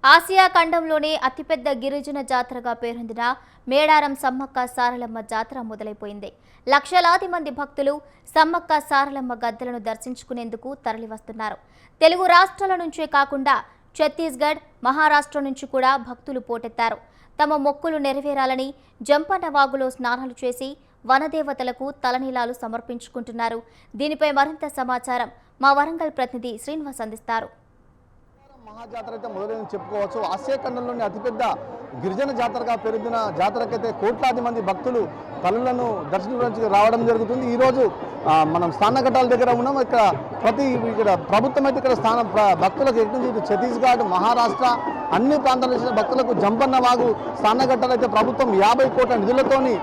Asia ఖండంలోనే అతిపెద్ద గిరిజన జాతరగా పేరొందిన మేడారం సమ్మక్క సారలమ్మ జాతర మొదలైపోయింది. లక్షలాది మంది భక్తులు సమ్మక్క సారలమ్మ గద్దెలను దర్శించుకునేందుకు తరలివస్తున్నారు. తెలుగు రాష్ట్రాల నుంచే కాకుండా ఛత్తీస్గఢ్, మహారాష్ట్ర నుంచి కూడా భక్తులు పోటెత్తారు. తమ మొక్కులు నెరవేరాలని జంపన్న వాగులో స్నానాలు చేసి వనదేవతలకు తలనీలాలు సమర్పించుకుంటున్నారు. దీనిపై మరింత సమాచారం మా వరంగల్ ప్రతినిధి శ్రీనివాస్ అందిస్తారు. మహాజాతర అయితే మొదలైన చెప్పుకోవచ్చు. ఆసియా ఖండంలోని అతిపెద్ద గిరిజన జాతరగా పెరిగిన జాతరకైతే కోట్లాది మంది భక్తులు తల్లులను దర్శించడానికి రావడం జరుగుతుంది. ఈరోజు మనం స్నానఘట్టాల దగ్గర ఉన్నాం. ఇక్కడ ప్రభుత్వం అయితే ఇక్కడ భక్తులకు ఎటు నుంచి ఛత్తీస్గఢ్, మహారాష్ట్ర అన్ని ప్రాంతాల నుంచి భక్తులకు జంపన్న వాగు స్నానఘట్టాలు అయితే ప్రభుత్వం 50 కోట్ల నిధులతోని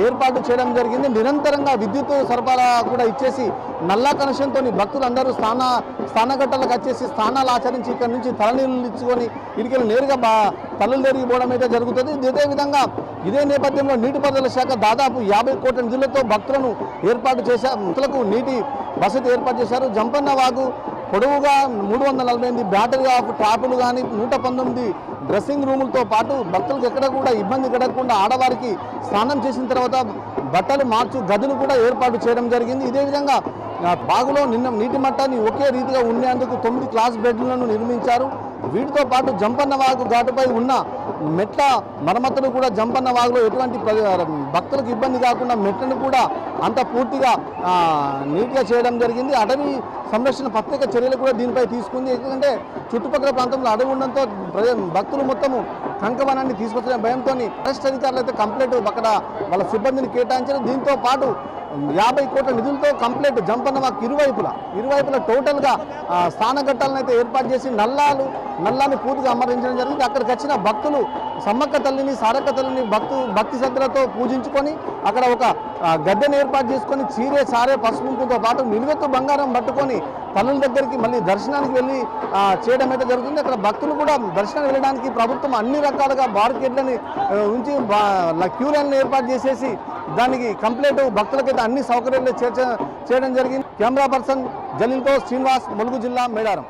ఏర్పాటు చేయడం జరిగింది. నిరంతరంగా విద్యుత్ సరఫరా కూడా ఇచ్చేసి నల్లా కనెక్షన్తో భక్తులందరూ స్నానఘట్టాలకు వచ్చేసి స్నానాలు ఆచరించి ఇక్కడ నుంచి తలనీళ్ళు ఇచ్చుకొని ఇడికి నేరుగా తల్లులు తిరిగిపోవడం అయితే జరుగుతుంది. ఇదే నేపథ్యంలో నీటిపారుదల శాఖ దాదాపు 50 కోట్ల నిధులతో భక్తులను ఏర్పాటు చేశారు. భక్తులకు నీటి వసతి ఏర్పాటు చేశారు. జంపన్న వాగు పొడవుగా 348 బ్యాటరీ ఆఫ్ ట్యాపులు కానీ 119 డ్రెస్సింగ్ రూములతో పాటు భక్తులకు ఎక్కడ కూడా ఇబ్బంది కలగకుండా ఆడవారికి స్నానం చేసిన తర్వాత బట్టలు మార్చు గదులు కూడా ఏర్పాటు చేయడం జరిగింది. ఇదే విధంగా బాగులో నీటి మట్టాన్ని ఒకే రీతిగా ఉండేందుకు 9 క్లాస్ బెడ్లను నిర్మించారు. వీటితో పాటు జంపన్న వాగు ఘాటుపై ఉన్న మెట్ల మరమ్మతులు కూడా జంపన్న వాగులో ఎటువంటి భక్తులకు ఇబ్బంది కాకుండా మెట్లను కూడా అంత పూర్తిగా నీట్గా చేయడం జరిగింది. అటవీ సంరక్షణ ప్రత్యేక చర్యలు కూడా దీనిపై తీసుకుంది. ఎందుకంటే చుట్టుపక్కల ప్రాంతంలో అడవి ఉండడంతో భక్తులు మొత్తము కంకవనాన్ని తీసుకొచ్చిన భయంతో ఫారెస్ట్ అధికారులు అయితే కంప్లీట్ అక్కడ వాళ్ళ సిబ్బందిని కేటాయించారు. దీంతో పాటు 50 కోట్ల నిధులతో కంప్లీట్ జంపన్న వాగు ఇరువైపులా టోటల్గా స్నానఘట్టాలను అయితే ఏర్పాటు చేసి నల్లాన్ని పూర్తిగా అమరించడం జరిగింది. అక్కడికి వచ్చిన భక్తులు సమ్మక్క తల్లిని, సారక్క తల్లిని భక్తి శ్రద్ధలతో పూజించుకొని అక్కడ ఒక గద్దెను ఏర్పాటు చేసుకొని చీరే సారే పసుపుతో పాటు నిలువెత్తు బంగారం పట్టుకొని తల్లుల దగ్గరికి మళ్ళీ దర్శనానికి వెళ్ళి చేయడం అయితే జరుగుతుంది. అక్కడ భక్తులు కూడా దర్శనానికి వెళ్ళడానికి ప్రభుత్వం అన్ని రకాలుగా బార్కెట్లని ఉంచి క్యూ లైన్లు ఏర్పాటు చేసేసి దానికి కంప్లీట్ భక్తులకైతే అన్ని సౌకర్యాలు చేయడం జరిగింది. కెమెరా పర్సన్ జలీల్తో శ్రీనివాస్, ములుగు జిల్లా, మేడారం.